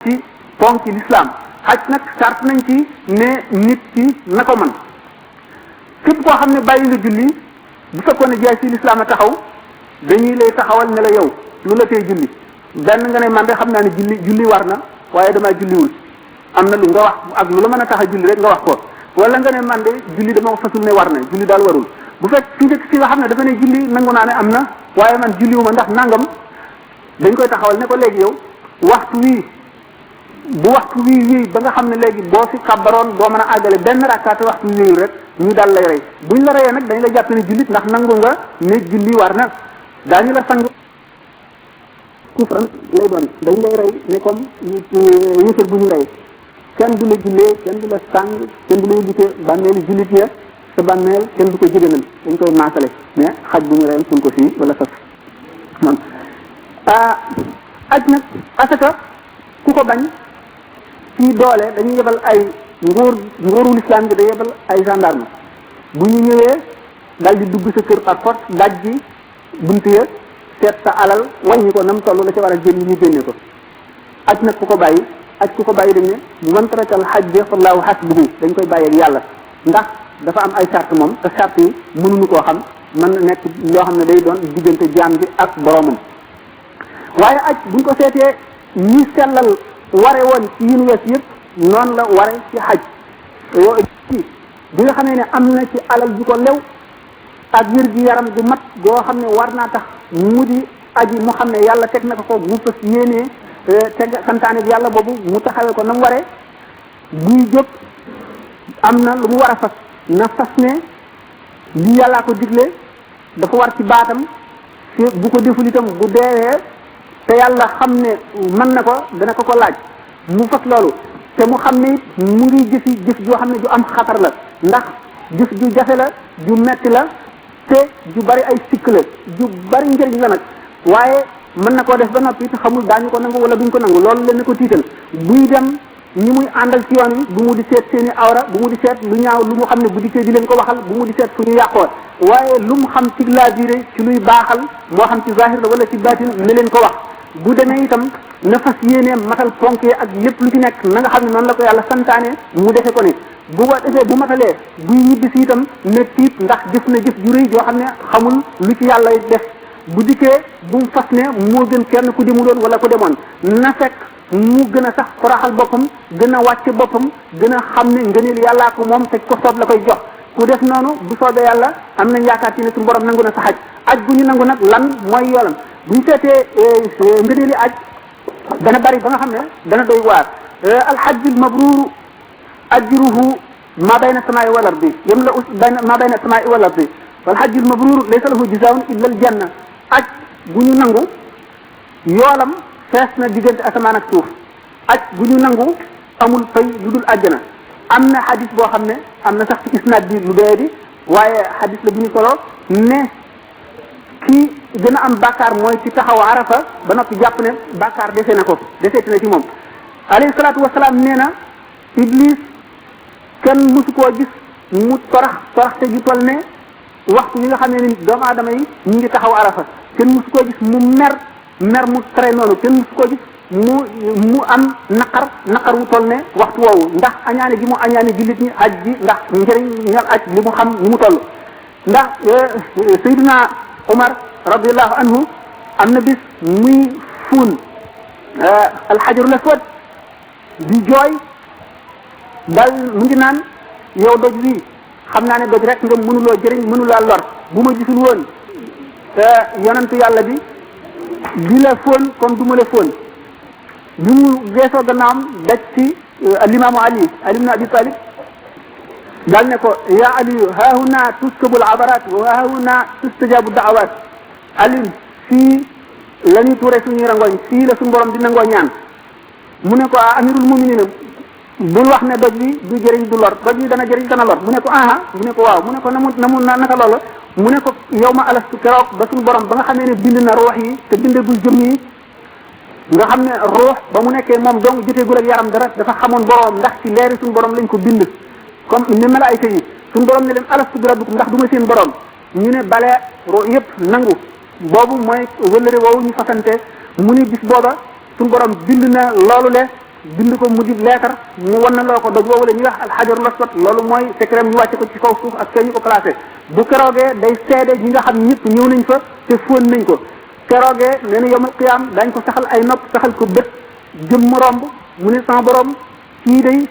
ci ponki l'islam xaj nag sart nañ ci ne nit ki na ko man képp koo xam ne bàyyi nga julli bu fekkoon ne jaay ci l'islam a taxaw dañuy lay taxawal ne la yow lu la tey julli benn nga ne man de xam naa ne julli war na waaye damaa julliwul am na lu nga wax ak lu la mën a tax a julli rek nga wax ko wala nga ne man de julli dama fasul ne war na julli daal warul bu fekk ki njëkk si nga xam ne dafa ne julli nangu naa ne am na waaye man julliwuma ndax nangam dañ koy taxawal ne ko léegi yow waxtu wii bu waxtu wii ba nga xam ne léegi boo fi xabaroon doo mën a àggale benn rakkaate waxtu wii rek ñu daal lay rey buñ la reyee nag dañ la jàpp ne jullit ndax nangu nga ne julli war na daañu la sang kufran lay doon dañ lay rey ne comme yëfër bu ñu rey kenn du la jullee kenn du la sang kenn du la yóbbu ci bàmmeelu jullit ya sa bàmmeel kenn du ko jégénal dañ koy maasale mais xaj bu ñu reyam suñ ko fii wala sas man aj nag asaka ku ko bañ ci doole dañuy yebal ay nguurul islam bi day yebal ay gendarme bu ñu ñëwee dal di dugg sa kër par force daj ji bunt ya seet sa alal wàññi ko nam toll la ci war a génn ñu génne ko aj nag ku ko bàyyi dañ ne man tarakal hajja fallahu hasbuhu dañ koy bàyyi ak yàlla ndax dafa am ay charte moom te charte yi mënuñu koo xam mën na nekk loo xam ne day doon diggante jaam bi ak boromam waaye aj buñ ko seetee ñi sellal ware woon ci yin wees yëpp noonu la ware ci xaj bi nga xamee ne am na ci alal ju ko lew ak wér gi yaram gu mat goo xam ne war naa tax mu di aji mu xam ne yàlla teg na ko mu fas yéenee teg santaane bi yàlla boobu mu taxawee ko na mu waree buy jóg am na lu mu war a fas na fas ne li yàllaa ko digle dafa war ci baatam bu ko deful itam bu deewee te yàlla xam ne mën na ko dana ko laaj mu fas loolu te mu xam ne it mu ngi jëf joo xam ne ju am xatar la ndax jëf ju jafe la ju metti la te ju bari ay sikk la ju bari njëriñ la nag waaye mën na koo def ba noppi te xamul daañu ko nangu wala duñ ko nangu loolu leen ko tiital buy dem ñi muy àndal ci yoon wi bu mu di seet seeni awra bu mu di seet lu ñaaw lu mu xam ne bu dikkee di leen ko waxal bu mu di seet fu ñu yàqoo waaye lu mu xam ci laabire ci luy baaxal moo xam ci zahir la wala ci baatin ne leen ko wax bu demee itam na fas yéenee matal ponkee ak lépp lu ci nekk na nga xam ne noonu la ko yàlla santaane mu defe ko ne bu ko defee bu matalee buy ñibbisi itam ne tiit ndax jëf na jëf ju rëy joo xam ne xamul lu ci yàlla def bu dikkee bu mu fas ne moo gën kenn ku demuloon wala ku demoon na fekk mu gën a sax faraxal boppam gën a wàcce boppam gën a xam ne ngëneel yàllaa ko moom te ko soob la koy jox ku def noonu bu soobee yàlla am nañ yaakaar ci ne su borom nangu na sa aj bu ñu nangu nag lan mooy yoolam bu ñu seetee ngëneeli aj dana bari ba nga xam ne dana doy waar alhajjul mabrur ajruhu ma bayna samaa'i wal ardi yamla ma bayna samaa'i wal ardi wal hajjul mabrur laysa lahu jazaa'un illa al janna aj bu ñu nangu yoolam fees na diggante asamaan ak suuf aj bu ñu nangu amul fay lu dul àjjana am na xadis boo xam ne am na sax ci isnaad bi lu doye di waaye xadis la bu ñu solo ne kii gën a am bàkkaar mooy ci taxaw arafa ba noppi jàpp ne bàkkaar deseeti na ci moom alayhi salaatu wasalaam nee na iblis kenn musu koo gis mu toraxte ju toll ne waxtu yi nga xam ne ni doomu aadama yi ñu ngi taxaw arafa kenn musu koo gis mu mer mu tere noonu kenn musu koo gis mu am naqar wu toll ne waxtu woowu ndax añaane gi mu añaane jullit ñi aj ji ndax njëriñ ñal aj li mu xam ni mu toll ndax Seydina Umar radiallahu anhu am na bis muy fuun alxajarul aswad di jooy dal mu ngi naan yow doj wi xam naa ne doj rek nga mënuloo jëriñ mënulaa lor bu ma gisul woon yonantu yàlla bi di la fóon comme du ma la fóon bi mu geesoo gannaawam daj ci alimaamu ali ibn abi talib daal ne ko yaa aliyu haahuna tuskabul abarat wa haahuna tustajabu da'awat ali fii la ñuy tuure suñuy rangoñ fii la suñu borom di nangoo ñaan mu ne ko amirul muminina bul wax ne doj bi du jëriñ du lor doj bi dana jëriñ dana lor mu ne ko aha mu ne ko waaw mu ne ko naka loola mu ne ko yow ma alastu keroog ba suñu borom ba nga xamee ne bind na ruux yi te bindagul jëm yi nga xam ne ruux ba mu nekkee moom donc joteegul ak yaram dara dafa xamoon borom ndax ci leeri suñu borom lañ ko bind comme ni malaayika yi suñu borom ne leen alastu bi rabbikum ndax du ma seen borom ñu ne bale ruux yëpp nangu boobu mooy wëllëre woowu ñu fasante mu ni bis booba suñu borom bind na loolu le bind ko mu di leetar mu wan na loo ko doj woowu la ñuy wax alxajarul aswad loolu mooy secret ñu wàcce ko ci kaw suuf ak fee ñu ko placé bu keroogee day seede ñi nga xam ñëpp ñëw nañ fa te fóon nañ ko keroogee nee na yawmal qiyaam dañ ko saxal ay nopp saxal ko bët jëm mu romb mu ne sama borom kii day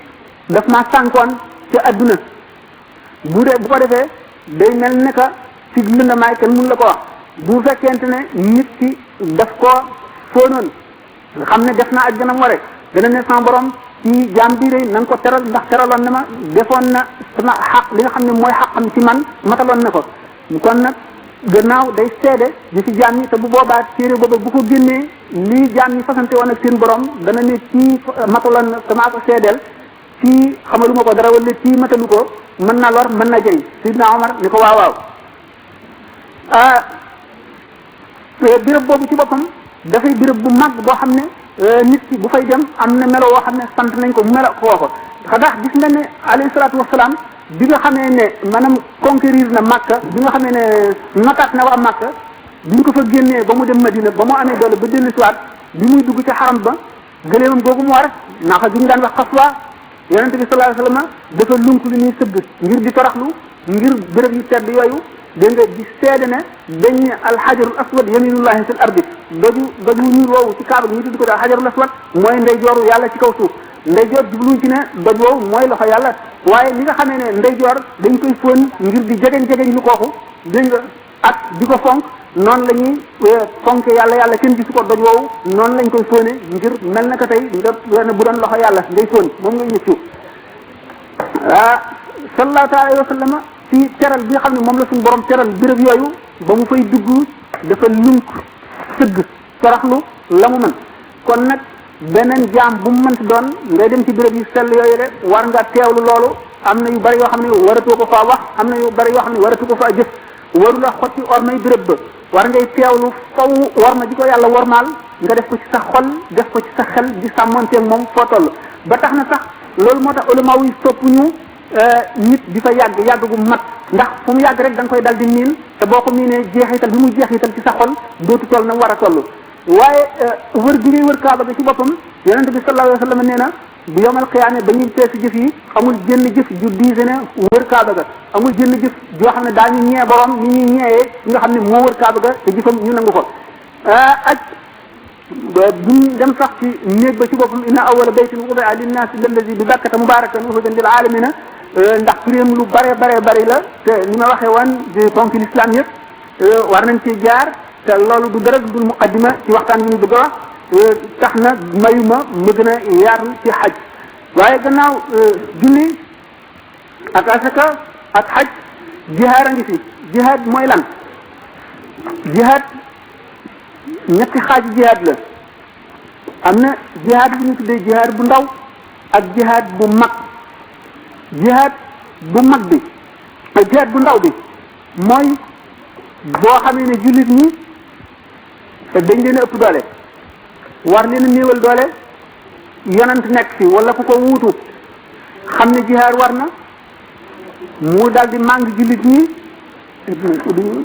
daf maa sànkoon ca adduna bu ko defee day mel ne que ci lëndamaay kenn mun la ko wax bu fekkente ne nit ki daf ko fóonoon nga xam ne def naa ak gënam ware dana ne sama borom ci jaam bii day na nga ko teral ndax teraloon na ma defoon na sama xaq li nga xam ne mooy xaqam ci man mataloon na ko kon nag gannaaw day seede di ci jaam ñi te bu boobaa téere booba bu ko génnee lii jaam ñi fasante woon ak seen borom dana ne kii mataloon na damaa ko seedeel kii xamalu ma ko dara wala kii matalu ko mën na lor mën na jëriñ Sidna Omar ni ko waaw waaw béréb boobu ci boppam dafay béréb bu mag boo xam ne nit ki bu fay dem am na melo woo xam ne sant nañ ko melo koo ko ndax gis nga ne alayhi salaatu wasalaam bi nga xamee ne maanaam conquérir na Makka bi nga xamee ne notaat na waa Makka bi ñu ko fa génnee ba mu dem Madina ba mu amee doole ba dellu siwaat bi muy dugg ci xaram ba gëleemam googu mu war naaxa gi ñu daan wax xaswa yonente bi sallallahu alayhi wasallam dafa lunk li ñuy sëgg ngir di toroxlu ngir béréb yu tedd yooyu dégg nga di seede ne dañ ne alxajarul aswad yaminullahi fil ardi doju ñuul woowu ci kaaba gi ñu tudd ko daal xajarul aswad mooy ndeyjooru yàlla ci kaw suuf ndeyjoor jubluñ ci ne doj woowu mooy loxo yàlla waaye li nga xamee ne ndeyjoor dañ koy fóon ngir di jegeñ lu kooku dégg nga ak di ko fonk noonu la ñuy fonke yàlla kenn gisu ko doj woowu noonu lañ koy fóone ngir mel na ko tey nga bu doon loxo yàlla ngay fóon moom ngay ñëccu sallallahu alayhi wa sallam ci teral bi nga xam ne moom la suñu borom teral béréb yooyu ba mu fay dugg dafa lunk sëgg toroxlu la mu mën kon nag beneen jaam bu mu mënti doon ngay dem ci béréb yu sell yooyu de war nga teewlu loolu am na yu bari yoo xam ne waratoo ko faa wax am na yu bari yoo xam ne waratu ko faa jëf waru la xotti ormay béréb ba war ngay teewlu faw war ma di ko yàlla warmaal nga def ko ci sa xol def ko ci sa xel di sàmmonteeg moom foo toll ba tax na sax loolu moo tax ulama yi sopp ñu nit di fa yàgg gu mat ndax fu mu yàgg rek da nga koy dal di miin te boo ko miinee jeexital bi mu jeexital ci sa xol dootu toll na war a toll waaye wër gi ngay wër kaaba ga ci boppam yonente bi sallallahu alayhi wa sallam nee na bu yomal xiyaame ba ñuy peese jëf yi amul jënn jëf ju diise ne wër kaaba ga amul jënn jëf joo xam ne daañu ñee borom ni ñuy ñeeyee ki nga xam ne moo wër kaaba ga te jëfam ñu nangu ko ak buñ dem sax ci néeg ba ci boppam inna awwala baytin wudi'a linnaasi lallazi bi bakkata mubarakan wa hudan lil alamina ndax turéem lu bare la te ni ma waxee woon di ponk l'islam yëpp war nañ ci jaar te loolu du dara dul muqaddima ci waxtaan bi ñu bëgg a wax tax na mayuma ma gën a yaatu ci xaj waaye gannaaw julli ak asaka ak xaj jihaad a ngi fi jihaad mooy lan jihaad ñetti xaaji jihaad la am na jihaad bu ñu tuddee jihaad bu ndaw ak jihaad bu mag jihaad bu mag bi ak jihaad bu ndaw bi mooy boo xamee ne jullit ñi dañ leen a ëpp doole war leen a néewal doole yonent nekk fi wala ku ko wuutu xam ne jihaad war na mu daal di màng jullit ñi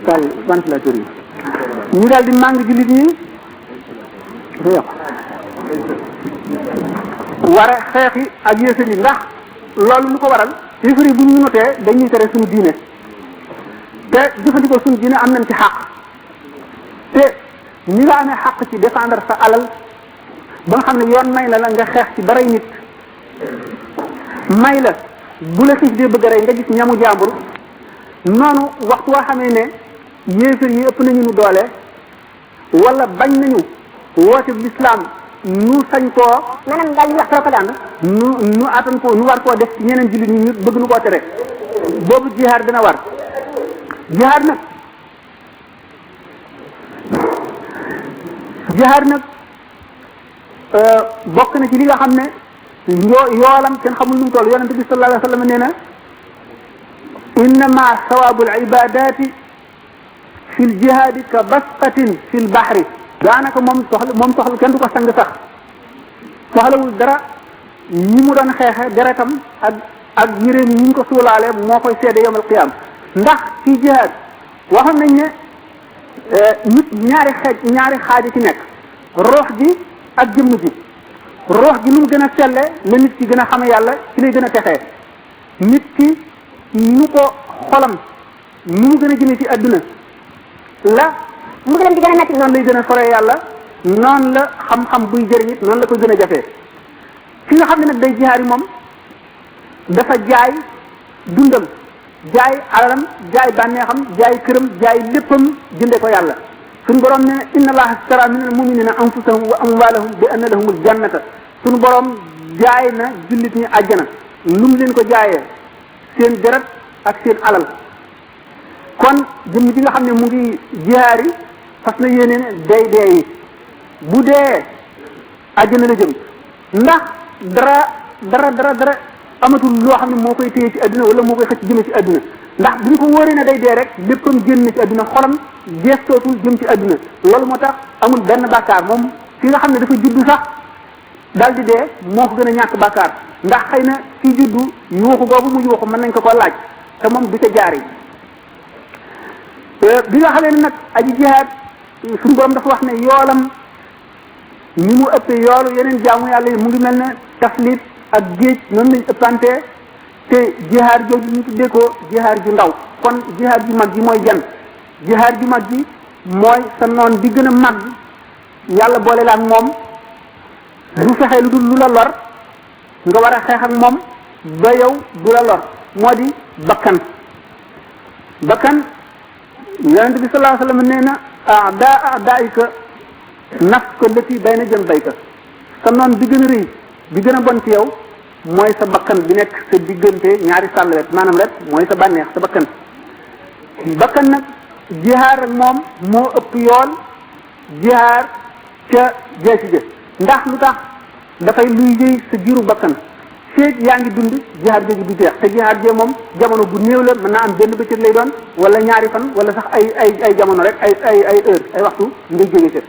taal ventilateur yi ñu daal di màng jullit ñi war a xeexi ak yéefar yi ndax loolu lu ko waral yéefar yi bu ñu notee dañuy tere suñu diine te jëfandikoo suñu diine am nañ ci xàq te ni nga amee xàq ci défendre sa alal ba nga xam ne yoon may la nga xeex ci daray nit may la bu la xiif dee bëgg a rey nga gis ñamu jàmbur noonu waxtu waa xamee ne yéefar yi ëpp nañu nu doole wala bañ nañu woote l'islam nu sañ koo maanaam daal di wax propagande nu attan ko nu war koo def ci ñeneen jullit ñi ñu bëgg nu koo tere boobu jihaad dina war jihaad nag bokk na ci li nga xam ne yoolam kenn xamul nu mu toll yonente bi sallallahu alayhi wa sallam nee na innama sawabul ibadati fi l jihaadi ka basqatin fi l bahri daanaka moom soxla kenn du ko sang sax soxlawul dara ñi mu doon xeexe deretam ak yëreem ñi ñu ko suulaale moo koy seede yawmal qiyaam ndax ci jihaad waxoon nañ ne nit ñaari xaaji ci nekk roox ji ak jëmm ji roox gi nu mu gën a selle la nit ki gën a xame yàlla ci lay gën a texee nit ki nu ko xolam nu mu gën a jëmee ci àdduna la mu gën a gën a metti noonu lay gën a sore yàlla noonu la xam-xam buy jëriñ it noonu la ko gën a jafee ki nga xam ne nag day jihaar yi moom dafa jaay dundam jaay alalam jaay bànneexam jaay këram jaay léppam jënde ko yàlla suñu borom ne inna allaha astara min al muminina anfusahum wa amwalahum bi anna lahumul jannata suñu borom jaay na jullit ñi àjjana lu mu leen ko jaayee seen deret ak seen alal kon jëmm ji nga xam ne mu ngi jihaar yi fas na yéene ne day dee yi bu dee àjjana la jëm ndax dara amatul loo xam ne moo koy téye ci àdduna wala moo koy xëcc jëme ci àdduna ndax bu ñu ko wóoree ne day dee rek léppam génn ci àdduna xolam geestootul jëm ci àdduna loolu moo tax amul benn bàkkaar moom ki nga xam ne dafa juddu sax daal di dee moo ko gën a ñàkk bàkkaar ndax xëy na ki juddu yuuxu boobu mu yuuxu mën nañ ko laaj te moom du ca jaar yi bi nga xamee ne nag aji jihaad suñu borom dafa wax ne yoolam ni mu ëppee yoolu yeneen jaamu yàlla yi mu ngi mel ne taflit ak géej noonu lañ ëppantee te jihaar jooju ñu tuddee ko jihaar ju ndaw kon jihaar ju mag ji mooy jan jihaar ju mag ji mooy sa noon bi gën a mag yàlla boole la ak moom du fexe lu dul lu la lor nga war a xeex ak moom ba yow du la lor moo di bakkan yonente bi sallallahu alayhi wa sallam nee na a'daa'ika nafsuka allati bayna janbayka sa noon bi gën a rëy bi gën a bon ci yow mooy sa bakkan bi nekk sa diggante ñaari sàllwet maanaam rek mooy sa bànneex sa bakkan nag jihaar ak moom moo ëpp yool jihaar ca jeesi ja ndax lu tax dafay luy yëy sa giru bakkan feeg yaa ngi dund jihaar jooju du jeex te jihaar jee moom jamono bu néew la mën naa am benn bëccëg lay doon wala ñaari fan wala sax ay jamono rek ay heure ay waxtu ngay jóge ca